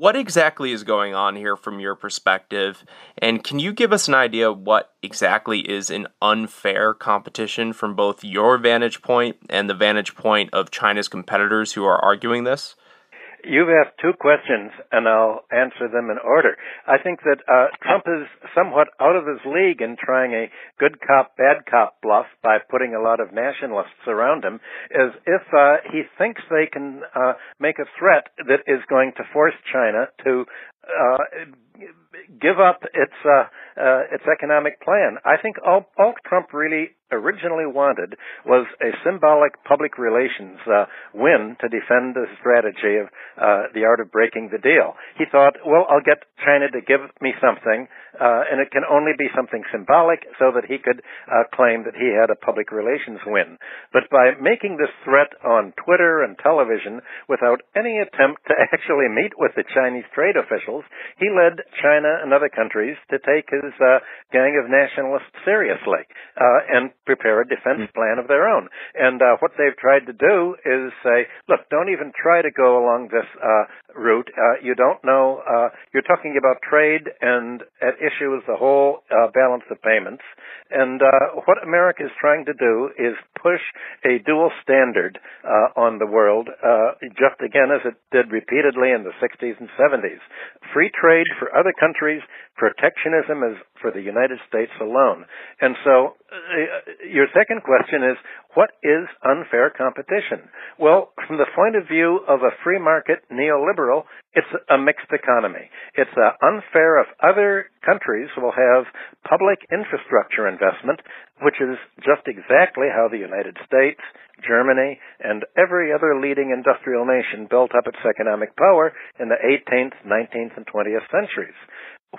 What exactly is going on here from your perspective? And can you give us an idea of what exactly is an unfair competition from both your vantage point and the vantage point of China's competitors who are arguing this? You've asked two questions, and I'll answer them in order. I think that Trump is somewhat out of his league in trying a good cop, bad cop bluff by putting a lot of nationalists around him, as if he thinks they can make a threat that is going to force China to give up its economic plan. I think all Trump really originally wanted was a symbolic public relations win to defend the strategy of the art of breaking the deal. He thought, well, I'll get China to give me something, and it can only be something symbolic so that he could claim that he had a public relations win. But by making this threat on Twitter and television without any attempt to actually meet with the Chinese trade officials, he led China and other countries to take his gang of nationalists seriously and prepare a defense plan of their own. And what they've tried to do is say, look, don't even try to go along this route. You don't know. You're talking about trade, and at issue is the whole balance of payments. And what America is trying to do is push a dual standard on the world, just again as it did repeatedly in the 60s and 70s. Free trade for other countries, protectionism is for the United States alone. And so your second question is, what is unfair competition? Well, from the point of view of a free market neoliberal, it's a mixed economy. It's unfair if other countries will have public infrastructure investment, which is just exactly how the United States, Germany, and every other leading industrial nation built up its economic power in the 18th, 19th, and 20th centuries.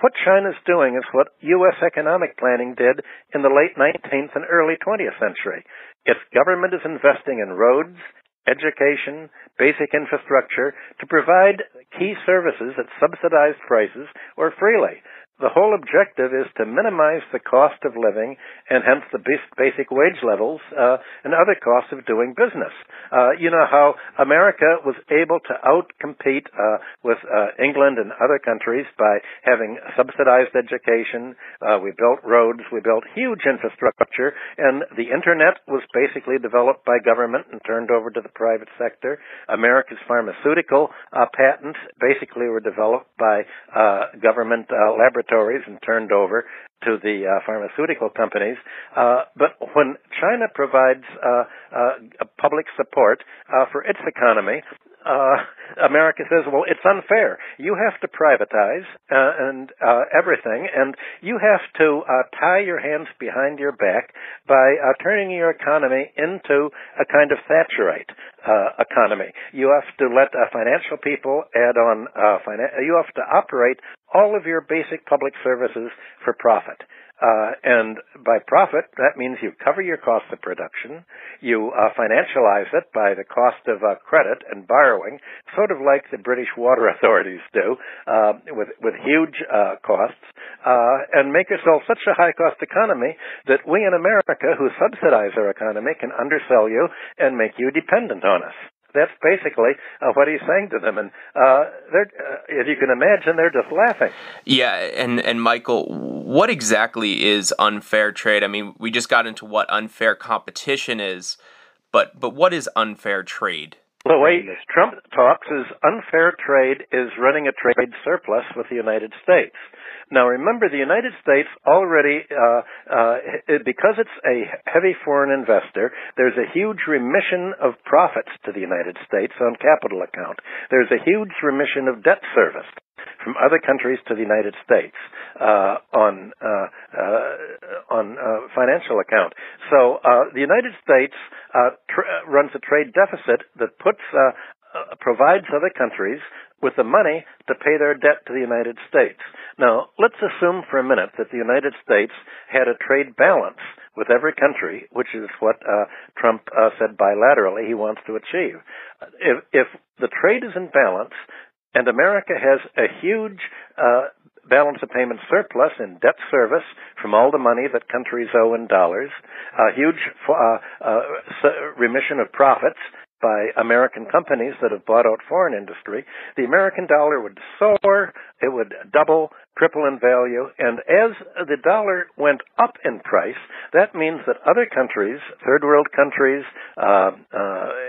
What China's doing is what U.S. economic planning did in the late 19th and early 20th century. Its government is investing in roads, education, basic infrastructure to provide key services at subsidized prices or freely. The whole objective is to minimize the cost of living and hence the basic wage levels and other costs of doing business. You know how America was able to outcompete with England and other countries by having subsidized education. We built roads, we built huge infrastructure, and the Internet was basically developed by government and turned over to the private sector. America's pharmaceutical patents basically were developed by government laboratories and turned over to the pharmaceutical companies. But when China provides public support for its economy, America says, well, it's unfair. You have to privatize and everything, and you have to tie your hands behind your back by turning your economy into a kind of Thatcherite economy. You have to let financial people add on. You have to operate all of your basic public services for profit. And by profit, that means you cover your cost of production, you financialize it by the cost of credit and borrowing, sort of like the British water authorities do, with huge costs, and make yourself such a high-cost economy that we in America, who subsidize our economy, can undersell you and make you dependent on us. That's basically what he's saying to them. And as you can imagine, they're just laughing. Yeah, and Michael, what exactly is unfair trade? I mean, we just got into what unfair competition is, but what is unfair trade? The way Trump talks is unfair trade is running a trade surplus with the United States. Now, remember, the United States already, because it's a heavy foreign investor, there's a huge remission of profits to the United States on capital account. There's a huge remission of debt service from other countries to the United States on financial account. So the United States runs a trade deficit that provides other countries with the money to pay their debt to the United States. Now, let's assume for a minute that the United States had a trade balance with every country, which is what Trump said bilaterally he wants to achieve. If the trade is in balance and America has a huge balance of payment surplus in debt service from all the money that countries owe in dollars, a huge remission of profits, by American companies that have bought out foreign industry, the American dollar would soar, it would double, triple in value, and as the dollar went up in price, that means that other countries, third world countries,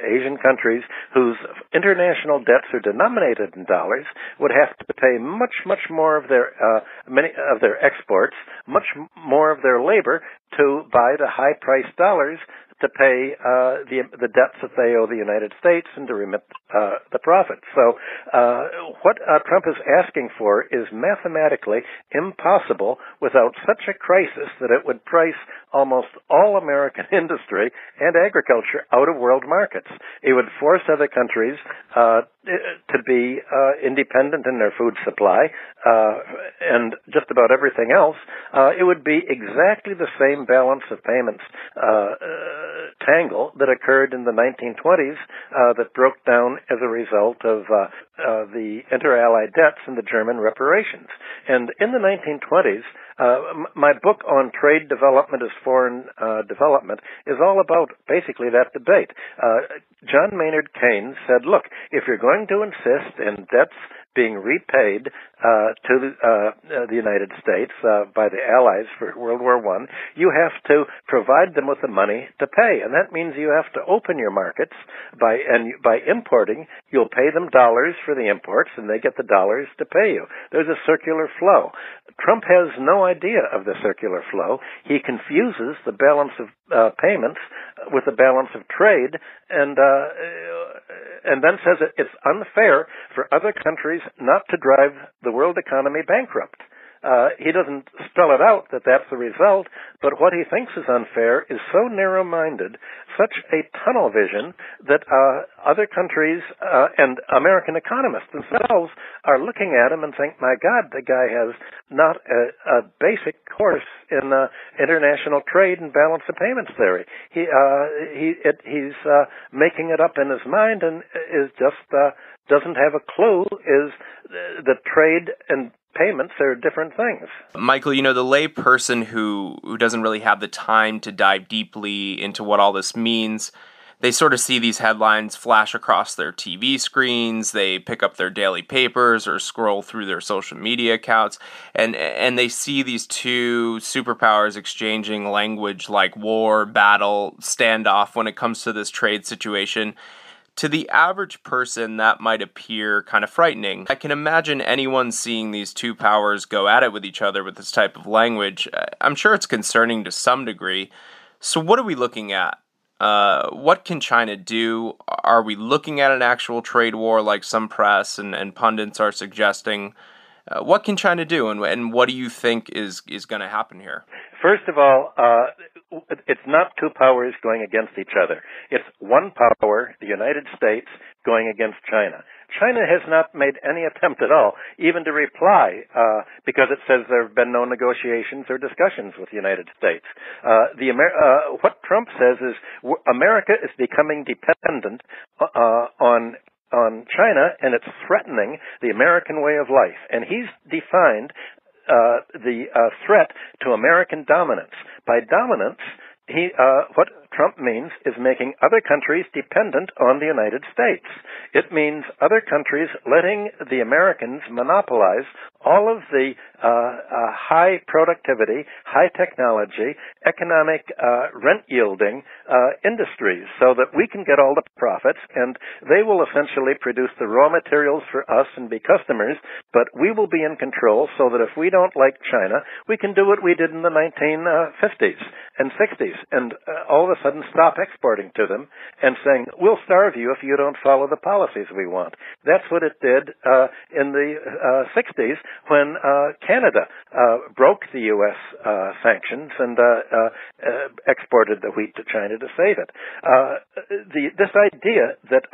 Asian countries, whose international debts are denominated in dollars, would have to pay much, much more of their many of their exports, much more of their labor to buy the high-priced dollars to pay the debts that they owe the United States and to remit the profits. So what Trump is asking for is mathematically impossible without such a crisis that it would price almost all American industry and agriculture out of world markets. It would force other countries to be independent in their food supply and just about everything else. It would be exactly the same balance of payments tangle that occurred in the 1920s that broke down as a result of the inter-allied debts and the German reparations. And in the 1920s, my book on trade development as foreign development is all about basically that debate. John Maynard Keynes said, look, if you're going to insist in debts being repaid to the United States by the Allies for World War I, you have to provide them with the money to pay, and that means you have to open your markets by importing. You'll pay them dollars for the imports, and they get the dollars to pay you. There's a circular flow. Trump has no idea of the circular flow. He confuses the balance of payments with the balance of trade, and then says it's unfair for other countries not to drive the world economy bankrupt. He doesn't spell it out that that's the result, but what he thinks is unfair is so narrow-minded, such a tunnel vision, that other countries and American economists themselves are looking at him and think, my God, the guy has not a basic course in international trade and balance of payments theory. He's making it up in his mind and is just doesn't have a clue is the trade and payments are different things. Michael, the lay person who doesn't really have the time to dive deeply into what all this means, they sort of see these headlines flash across their TV screens, they pick up their daily papers or scroll through their social media accounts, and they see these two superpowers exchanging language like war, battle, standoff when it comes to this trade situation. To the average person, that might appear kind of frightening. I can imagine anyone seeing these two powers go at it with each other with this type of language. I'm sure it's concerning to some degree. So what are we looking at? What can China do? Are we looking at an actual trade war like some press and pundits are suggesting? What can China do, and what do you think is going to happen here? First of all, it's not two powers going against each other. It's one power, the United States, going against China. China has not made any attempt at all even to reply because it says there have been no negotiations or discussions with the United States. What Trump says is America is becoming dependent on China, and it's threatening the American way of life. And he's defined the threat to American dominance. By dominance, what Trump means is making other countries dependent on the United States. It means other countries letting the Americans monopolize all of the high productivity, high technology, economic rent-yielding industries so that we can get all the profits, and they will essentially produce the raw materials for us and be customers, but we will be in control so that if we don't like China, we can do what we did in the 1950s and 60s and all of a sudden stop exporting to them and saying, we'll starve you if you don't follow the policies we want. That's what it did in the 60s when Canada broke the U.S. sanctions and exported the wheat to China to save it. This idea that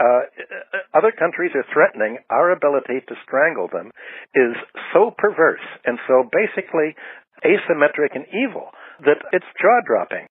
other countries are threatening our ability to strangle them is so perverse and so basically asymmetric and evil that it's jaw-dropping.